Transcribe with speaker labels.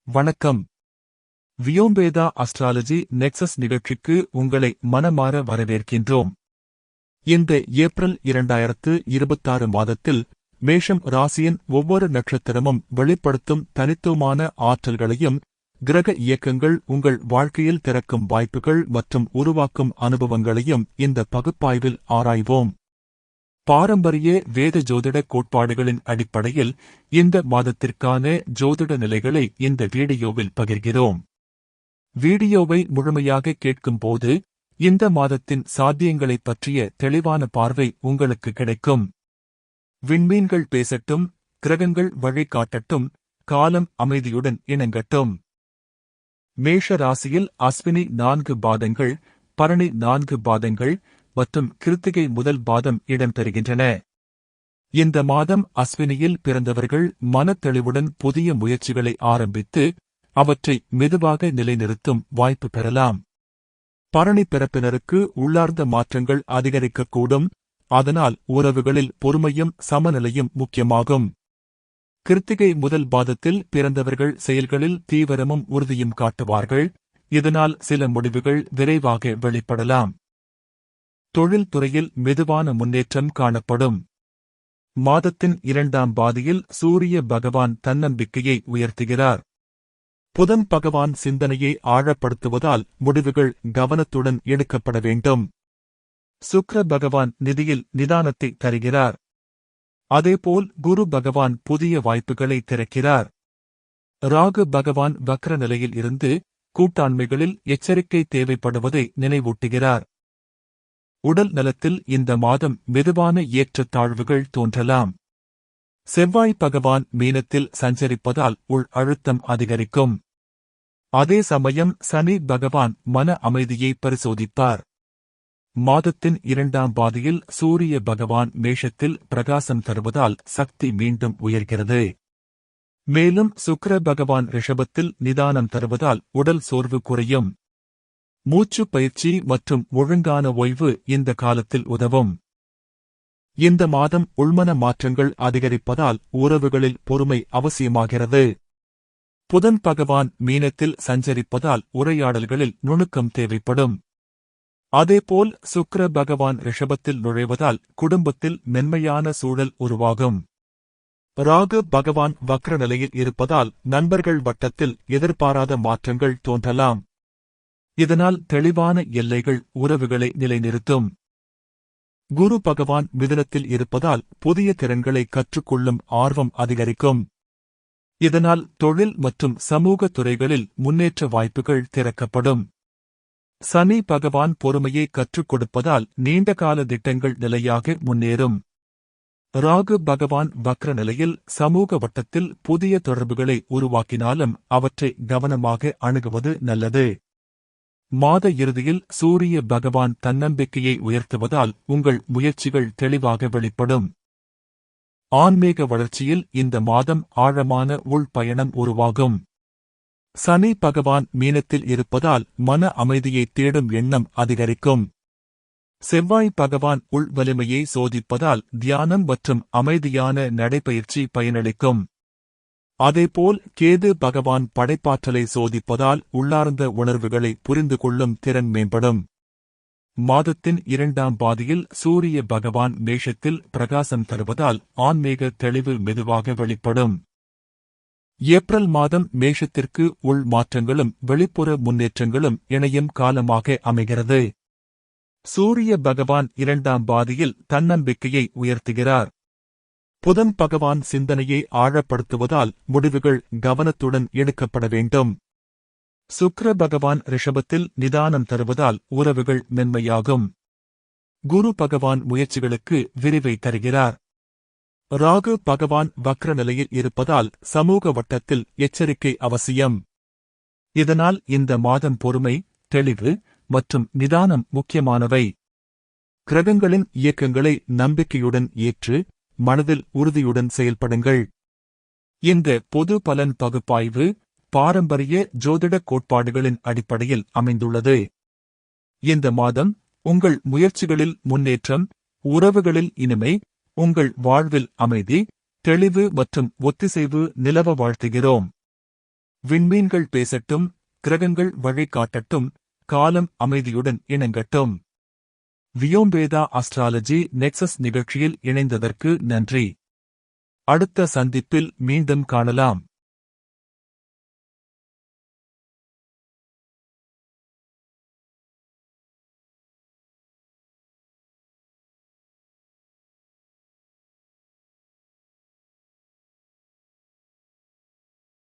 Speaker 1: வணக்கம். வியோம்பேதா astrology nexus நிகழ்ச்சிக்கு உங்களை மனமார வரவேற்கின்றோம். இந்த ஏப்ரல் 2026 மாதத்தில் மேஷம் ராசியின் ஒவ்வொரு நட்சத்திரமும் வெளிப்படுத்தும் தனித்துவமான ஆற்றல்களையும், கிரக இயக்கங்கள் உங்கள் வாழ்க்கையில் திறக்கும் வாய்ப்புகள் மற்றும் உருவாக்கும் அனுபவங்களையும் இந்த பகுப்பாய்வில் ஆராய்வோம். பாரம்பரிய வேத ஜோதிட கோட்பாடுகளின் அடிப்படையில் இந்த மாதத்திற்கான ஜோதிட நிலைகளை இந்த வீடியோவில் பகிர்கிறோம். வீடியோவை முழுமையாக கேட்கும்போது இந்த மாதத்தின் சாத்தியங்களைப் பற்றிய தெளிவான பார்வை உங்களுக்கு கிடைக்கும். விண்மீன்கள் பேசட்டும், கிரகங்கள் வழிகாட்டட்டும், காலம் அமைதியுடன் இணங்கட்டும். மேஷ ராசியில் அஸ்வினி 4 பாதங்கள், பரணி 4 பாதங்கள் மற்றும் கிருத்திகை முதல் பாதம் இடம்பெறுகின்றன. இந்த மாதம் அஸ்வினியில் பிறந்தவர்கள் மனத்தெளிவுடன் புதிய முயற்சிகளை ஆரம்பித்து அவற்றை மெதுவாக நிலைநிறுத்தும் வாய்ப்பு பெறலாம். பரணி பிறப்பினருக்கு உள்ளார்ந்த மாற்றங்கள் அதிகரிக்கக்கூடும், அதனால் உறவுகளில் பொறுமையும் சமநிலையும் முக்கியமாகும். கிருத்திகை முதல் பாதத்தில் பிறந்தவர்கள் செயல்களில் தீவிரமும் உறுதியும் காட்டுவார்கள், இதனால் சில முடிவுகள் விரைவாக வெளிப்படலாம். தொழில் துறையில் மெதுவான முன்னேற்றம் காணப்படும். மாதத்தின் 2ஆம் பாதியில் சூரிய பகவான் தன்னம்பிக்கையை உயர்த்துகிறார். புதன் பகவான் சிந்தனையை ஆழப்படுத்துவதால் முடிவுகள் கவனத்துடன் எடுக்கப்பட வேண்டும். சுக்கிர பகவான் நிதியில் நிதானத்தை தருகிறார். அதேபோல் குரு பகவான் புதிய வாய்ப்புகளை திறக்கிறார். ராகு பகவான் வக்ர நிலையில் இருந்து கூட்டாண்மைகளில் எச்சரிக்கை தேவைப்படுவதை நினைவூட்டுகிறார். உடல் நலத்தில் இந்த மாதம் மெதுவான ஏற்றத்தாழ்வுகள் தோன்றலாம். செவ்வாய் பகவான் மீனத்தில் சஞ்சரிப்பதால் உள் அழுத்தம் அதிகரிக்கும். அதே சமயம் சனி பகவான் மன அமைதியை பரிசோதிப்பார். மாதத்தின் 2ஆம் பாதியில் சூரிய பகவான் மேஷத்தில் பிரகாசம் தருவதால் சக்தி மீண்டும் உயர்கிறது. மேலும் சுக்கிர பகவான் ரிஷபத்தில் நிதானம் தருவதால் உடல் சோர்வு குறையும். மூச்சு பயிற்சி மற்றும் ஒழுங்கான ஓய்வு இந்த காலத்தில் உதவும். இந்த மாதம் உள்மன மாற்றங்கள் அதிகரிப்பதால் உறவுகளில் பொறுமை அவசியமாகிறது. புதன் பகவான் மீனத்தில் சஞ்சரிப்பதால் உரையாடல்களில் நுணுக்கம் தேவைப்படும். அதேபோல் சுக்கிர பகவான் ரிஷபத்தில் நுழைவதால் குடும்பத்தில் மென்மையான சூழல் உருவாகும். ராகு பகவான் வக்ர நிலையில் இருப்பதால் நண்பர்கள் வட்டத்தில் எதிர்பாராத மாற்றங்கள் தோன்றலாம். இதனால் தெளிவான எல்லைகள் உறவுகளை நிலைநிறுத்தும். குரு பகவான் மிதுனத்தில் இருப்பதால் புதிய திறன்களை கற்றுக்கொள்ளும் ஆர்வம் அதிகரிக்கும். இதனால் தொழில் மற்றும் சமூக துறைகளில் முன்னேற்ற வாய்ப்புகள் திறக்கப்படும். சனி பகவான் பொறுமையை கற்றுக் கொடுப்பதால் நீண்டகால திட்டங்கள் நிலையாக முன்னேறும். ராகு பகவான் வக்ர நிலையில் சமூக வட்டத்தில் புதிய தொடர்புகளை உருவாக்கினாலும் அவற்றை கவனமாக அணுகுவது நல்லது. மாத இறுதியில் சூரிய பகவான் தன்னம்பிக்கையை உயர்த்துவதால் உங்கள் முயற்சிகள் தெளிவாக வெளிப்படும். ஆன்மீக வளர்ச்சியில் இந்த மாதம் ஆழமான உள்பயணம் உருவாகும். சனி பகவான் மீனத்தில் இருப்பதால் மன அமைதியை தேடும் எண்ணம் அதிகரிக்கும். செவ்வாய் பகவான் உள் வலிமையை சோதிப்பதால் தியானம் மற்றும் அமைதியான நடைபயிற்சி பயனளிக்கும். அதேபோல் கேது பகவான் படைப்பாற்றலை சோதிப்பதால் உள்ளார்ந்த உணர்வுகளை புரிந்து கொள்ளும் திறன் மேம்படும். மாதத்தின் 2ஆம் பாதியில் சூரிய பகவான் மேஷத்தில் பிரகாசம் தருவதால் ஆன்மீக தெளிவு மெதுவாக வெளிப்படும். ஏப்ரல் மாதம் மேஷத்திற்கு உள் மாற்றங்களும் வெளிப்புற முன்னேற்றங்களும் இணையும் காலமாக அமைகிறது. சூரிய பகவான் 2ஆம் பாதியில் தன்னம்பிக்கையை உயர்த்துகிறார். புதன் பகவான் சிந்தனையை ஆழப்படுத்துவதால் முடிவுகள் கவனத்துடன் எடுக்கப்பட வேண்டும். சுக்கிர பகவான் ரிஷபத்தில் நிதானம் தருவதால் உறவுகள் மென்மையாகும். குரு பகவான் முயற்சிகளுக்கு விரிவை தருகிறார். ராகு பகவான் வக்ர நிலையில் இருப்பதால் சமூக வட்டத்தில் எச்சரிக்கை அவசியம். இதனால் இந்த மாதம் பொறுமை, தெளிவு மற்றும் நிதானம் முக்கியமானவை. கிரகங்களின் இயக்கங்களை நம்பிக்கையுடன் ஏற்று மனதில் உறுதியுடன் செயல்படுங்கள். இந்த பொது பலன் பகுப்பாய்வு பாரம்பரிய ஜோதிட கோட்பாடுகளின் அடிப்படையில் அமைந்துள்ளது. இந்த மாதம் உங்கள் முயற்சிகளில் முன்னேற்றம், உறவுகளில் இனிமை, உங்கள் வாழ்வில் அமைதி, தெளிவு மற்றும் ஒத்திசைவு நிலவ வாழ்த்துகிறோம். விண்மீன்கள் பேசட்டும், கிரகங்கள் வழிகாட்டட்டும், காலம் அமைதியுடன் இணங்கட்டும். வியோம்பேதா அஸ்ட்ராலஜி நெக்சஸ் நிகழ்ச்சியில் இணைந்ததற்கு நன்றி. அடுத்த சந்திப்பில் மீண்டும் காணலாம்.